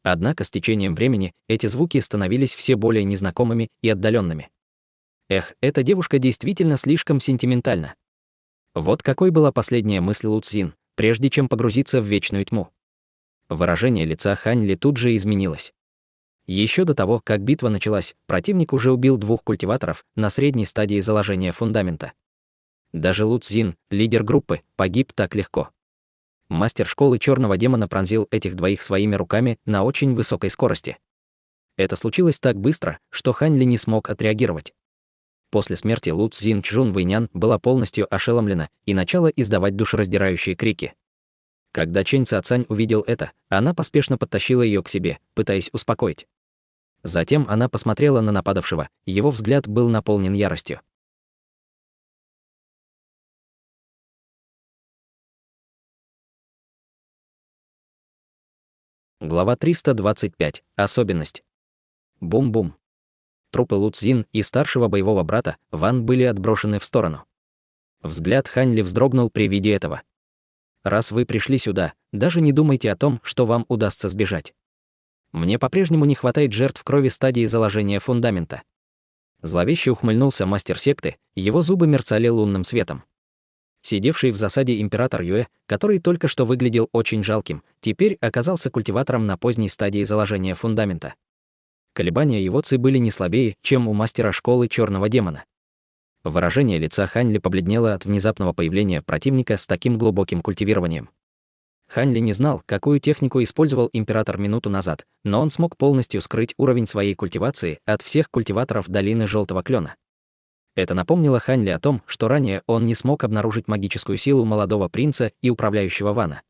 Однако с течением времени эти звуки становились все более незнакомыми и отдаленными. Эх, эта девушка действительно слишком сентиментальна. Вот какой была последняя мысль Лу Цзин, прежде чем погрузиться в вечную тьму. Выражение лица Хань Ли тут же изменилось. Еще до того, как битва началась, противник уже убил 2 культиваторов на средней стадии заложения фундамента. Даже Лу Цзин, лидер группы, погиб так легко. Мастер школы черного демона пронзил этих 2 своими руками на очень высокой скорости. Это случилось так быстро, что Хань Ли не смог отреагировать. После смерти Лу Цзин Чжун Вэйнян была полностью ошеломлена и начала издавать душераздирающие крики. Когда Чэнь Цацань увидел это, она поспешно подтащила ее к себе, пытаясь успокоить. Затем она посмотрела на нападавшего, его взгляд был наполнен яростью. Глава 325. Особенность. Бум-бум. Трупы Лу Цзин и старшего боевого брата Ван были отброшены в сторону. Взгляд Хань Ли вздрогнул при виде этого. «Раз вы пришли сюда, даже не думайте о том, что вам удастся сбежать. Мне по-прежнему не хватает жертв крови стадии заложения фундамента». Зловеще ухмыльнулся мастер секты, его зубы мерцали лунным светом. Сидевший в засаде император Юэ, который только что выглядел очень жалким, теперь оказался культиватором на поздней стадии заложения фундамента. Колебания его ци были не слабее, чем у мастера школы черного демона. Выражение лица Хань Ли побледнело от внезапного появления противника с таким глубоким культивированием. Хань Ли не знал, какую технику использовал император минуту назад, но он смог полностью скрыть уровень своей культивации от всех культиваторов долины Желтого Клена. Это напомнило Хань Ли о том, что ранее он не смог обнаружить магическую силу молодого принца и управляющего Вана.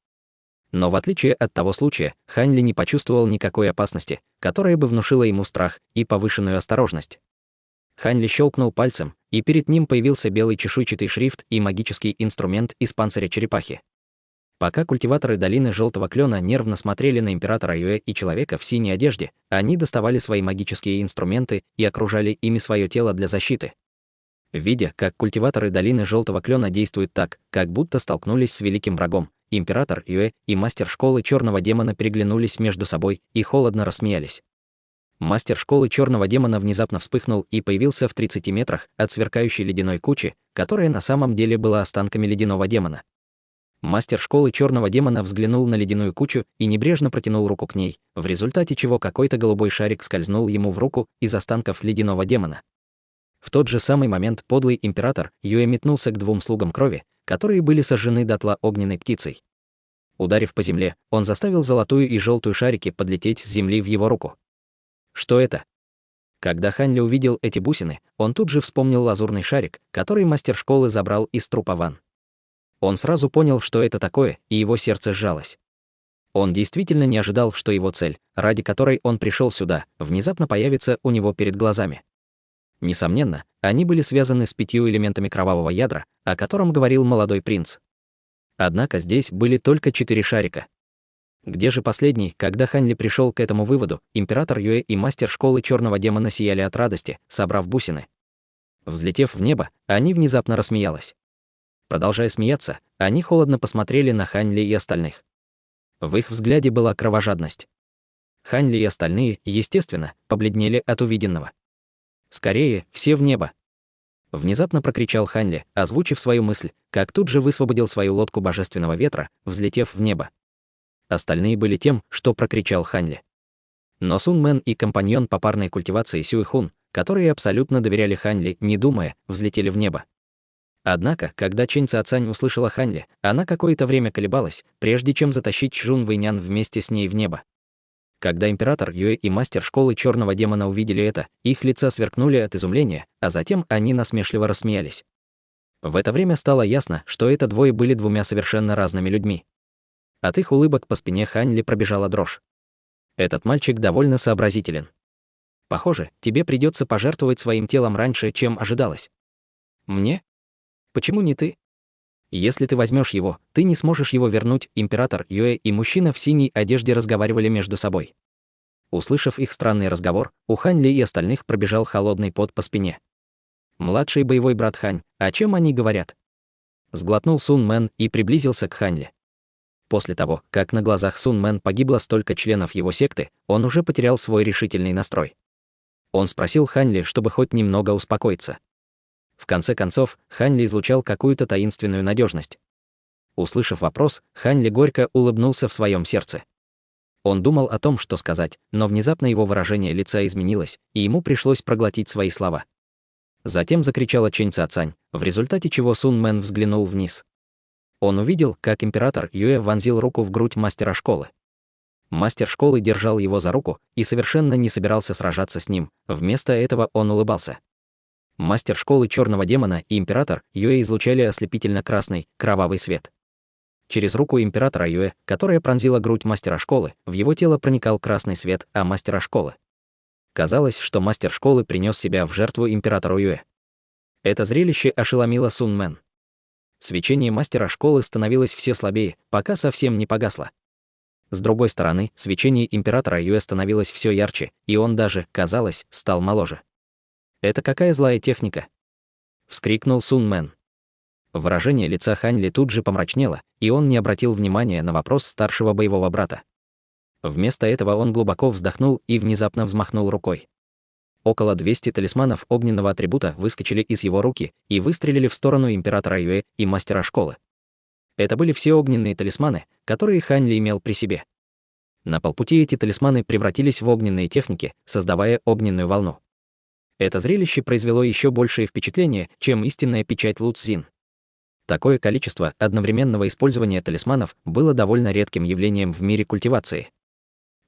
Но в отличие от того случая, Хань Ли не почувствовал никакой опасности, которая бы внушила ему страх и повышенную осторожность. Хань Ли щелкнул пальцем, и перед ним появился белый чешуйчатый шрифт и магический инструмент из панциря черепахи. Пока культиваторы долины Желтого Клена нервно смотрели на императора Юэ и человека в синей одежде, они доставали свои магические инструменты и окружали ими свое тело для защиты. Видя, как культиваторы долины Желтого Клена действуют так, как будто столкнулись с великим врагом, император Юэ и мастер школы черного демона переглянулись между собой и холодно рассмеялись. Мастер школы черного демона внезапно вспыхнул и появился в 30 метрах от сверкающей ледяной кучи, которая на самом деле была останками ледяного демона. Мастер школы черного демона взглянул на ледяную кучу и небрежно протянул руку к ней, в результате чего какой-то голубой шарик скользнул ему в руку из останков ледяного демона. В тот же самый момент подлый император Юэ метнулся к 2 слугам крови, которые были сожжены дотла огненной птицей. Ударив по земле, он заставил золотую и желтую шарики подлететь с земли в его руку. Что это? Когда Хань Ли увидел эти бусины, он тут же вспомнил лазурный шарик, который мастер школы забрал из трупа Ван. Он сразу понял, что это такое, и его сердце сжалось. Он действительно не ожидал, что его цель, ради которой он пришел сюда, внезапно появится у него перед глазами. Несомненно, они были связаны с 5 элементами кровавого ядра, о котором говорил молодой принц. Однако здесь были только 4 шарика. Где же последний? Когда Хань Ли пришел к этому выводу, император Юэ и мастер школы черного демона сияли от радости, собрав бусины. Взлетев в небо, они внезапно рассмеялась. Продолжая смеяться, они холодно посмотрели на Хань Ли и остальных. В их взгляде была кровожадность. Хань Ли и остальные, естественно, побледнели от увиденного. «Скорее, все в небо!» Внезапно прокричал Хань Ли, озвучив свою мысль, как тут же высвободил свою лодку божественного ветра, взлетев в небо. Остальные были тем, что прокричал Хань Ли. Но Сун Мэн и компаньон по парной культивации Сюй Хун, которые абсолютно доверяли Хань Ли, не думая, взлетели в небо. Однако, когда Чэнь Цаоцань услышала Хань Ли, она какое-то время колебалась, прежде чем затащить Чжун Вэйнян вместе с ней в небо. Когда император Юэ и мастер школы черного демона увидели это, их лица сверкнули от изумления, а затем они насмешливо рассмеялись. В это время стало ясно, что это двое были двумя совершенно разными людьми. От их улыбок по спине Хань Ли пробежала дрожь. Этот мальчик довольно сообразителен. Похоже, тебе придется пожертвовать своим телом раньше, чем ожидалось. Мне? Почему не ты? Если ты возьмешь его, ты не сможешь его вернуть. Император Юэ и мужчина в синей одежде разговаривали между собой. Услышав их странный разговор, у Хань Ли и остальных пробежал холодный пот по спине. Младший боевой брат Хань, о чем они говорят? Сглотнул Сун Мэн и приблизился к Хань Ли. После того, как на глазах Сун Мэн погибло столько членов его секты, он уже потерял свой решительный настрой. Он спросил Хань Ли, чтобы хоть немного успокоиться. В конце концов, Хань Ли излучал какую-то таинственную надежность. Услышав вопрос, Хань Ли горько улыбнулся в своем сердце. Он думал о том, что сказать, но внезапно его выражение лица изменилось, и ему пришлось проглотить свои слова. Затем закричала Чэнь Цаоцань, в результате чего Сун Мэн взглянул вниз. Он увидел, как император Юэ вонзил руку в грудь мастера школы. Мастер школы держал его за руку и совершенно не собирался сражаться с ним, вместо этого он улыбался. Мастер школы черного демона и император Юэ излучали ослепительно-красный, кровавый свет. Через руку императора Юэ, которая пронзила грудь мастера школы, в его тело проникал красный свет, а мастера школы. Казалось, что мастер школы принес себя в жертву императору Юэ. Это зрелище ошеломило Сун Мэн. Свечение мастера школы становилось все слабее, пока совсем не погасло. С другой стороны, свечение императора Юэ становилось все ярче, и он даже, казалось, стал моложе. «Это какая злая техника?» — вскрикнул Сун Мэн. Выражение лица Хань Ли тут же помрачнело, и он не обратил внимания на вопрос старшего боевого брата. Вместо этого он глубоко вздохнул и внезапно взмахнул рукой. Около 200 талисманов огненного атрибута выскочили из его руки и выстрелили в сторону императора Юэ и мастера школы. Это были все огненные талисманы, которые Хань Ли имел при себе. На полпути эти талисманы превратились в огненные техники, создавая огненную волну. Это зрелище произвело еще большее впечатление, чем истинная печать Лу Цзин. Такое количество одновременного использования талисманов было довольно редким явлением в мире культивации.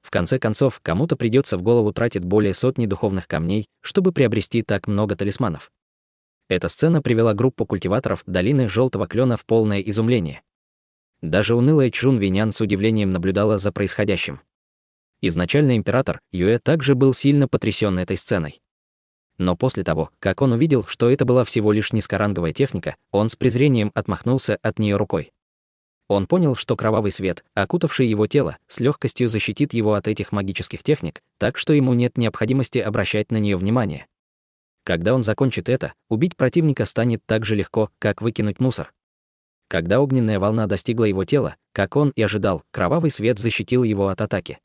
В конце концов, кому-то придется в голову тратить более сотни духовных камней, чтобы приобрести так много талисманов. Эта сцена привела группу культиваторов долины Желтого Клена в полное изумление. Даже унылая Чжун Вэйнян с удивлением наблюдала за происходящим. Изначально император Юэ также был сильно потрясен этой сценой. Но после того, как он увидел, что это была всего лишь низкоранговая техника, он с презрением отмахнулся от нее рукой. Он понял, что кровавый свет, окутавший его тело, с легкостью защитит его от этих магических техник, так что ему нет необходимости обращать на нее внимание. Когда он закончит это, убить противника станет так же легко, как выкинуть мусор. Когда огненная волна достигла его тела, как он и ожидал, кровавый свет защитил его от атаки.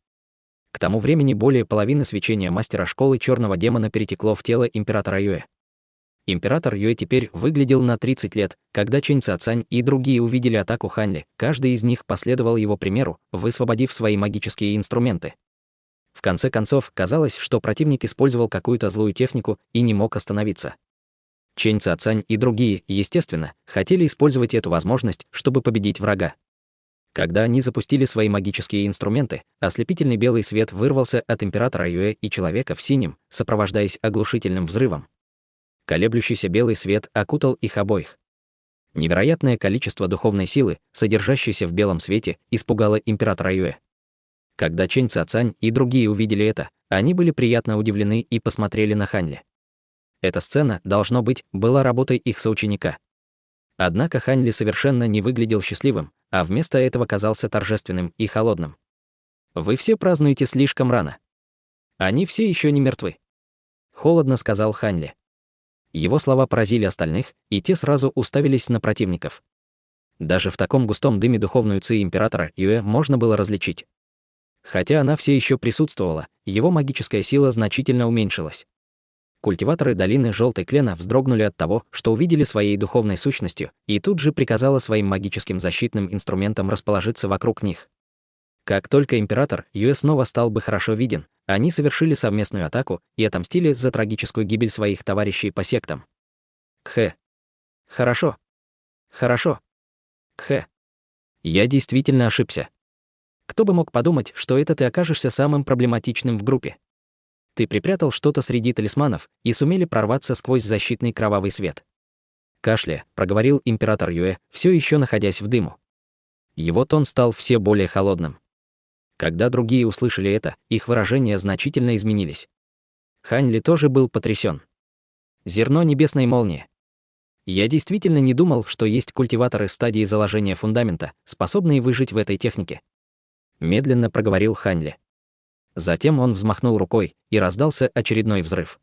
К тому времени более половины свечения мастера школы черного демона перетекло в тело императора Юэ. Император Юэ теперь выглядел на 30 лет. Когда Чэнь Цаоцань и другие увидели атаку Хань Ли, каждый из них последовал его примеру, высвободив свои магические инструменты. В конце концов, казалось, что противник использовал какую-то злую технику и не мог остановиться. Чэнь Цаоцань и другие, естественно, хотели использовать эту возможность, чтобы победить врага. Когда они запустили свои магические инструменты, ослепительный белый свет вырвался от императора Юэ и человека в синем, сопровождаясь оглушительным взрывом. Колеблющийся белый свет окутал их обоих. Невероятное количество духовной силы, содержащейся в белом свете, испугало императора Юэ. Когда Чэнь Цаоцань и другие увидели это, они были приятно удивлены и посмотрели на Хань Ли. Эта сцена, должно быть, была работой их соученика. Однако Хань Ли совершенно не выглядел счастливым, а вместо этого казался торжественным и холодным. «Вы все празднуете слишком рано. Они все еще не мертвы», — холодно сказал Хань Ли. Его слова поразили остальных, и те сразу уставились на противников. Даже в таком густом дыме духовную ци императора Юэ можно было различить. Хотя она все еще присутствовала, его магическая сила значительно уменьшилась. Культиваторы долины Желтой Клена вздрогнули от того, что увидели своей духовной сущностью, и тут же приказала своим магическим защитным инструментам расположиться вокруг них. Как только император Юэ снова стал бы хорошо виден, они совершили совместную атаку и отомстили за трагическую гибель своих товарищей по сектам. Кхе. Хорошо. Хорошо. Кхе. Я действительно ошибся. Кто бы мог подумать, что это ты окажешься самым проблематичным в группе. Ты припрятал что-то среди талисманов и сумели прорваться сквозь защитный кровавый свет. Кашля, проговорил император Юэ, все еще находясь в дыму. Его тон стал все более холодным. Когда другие услышали это, их выражения значительно изменились. Хань Ли тоже был потрясен. Зерно небесной молнии. Я действительно не думал, что есть культиваторы стадии заложения фундамента, способные выжить в этой технике. Медленно проговорил Хань Ли. Затем он взмахнул рукой, и раздался очередной взрыв.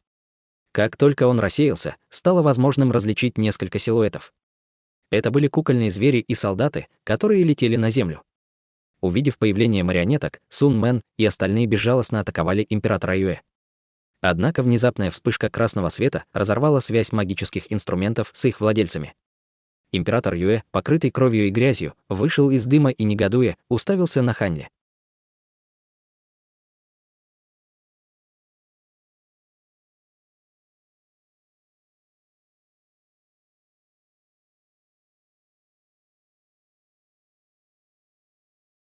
Как только он рассеялся, стало возможным различить несколько силуэтов. Это были кукольные звери и солдаты, которые летели на землю. Увидев появление марионеток, Сун Мэн и остальные безжалостно атаковали императора Юэ. Однако внезапная вспышка красного света разорвала связь магических инструментов с их владельцами. Император Юэ, покрытый кровью и грязью, вышел из дыма и, негодуя, уставился на Хань Ли.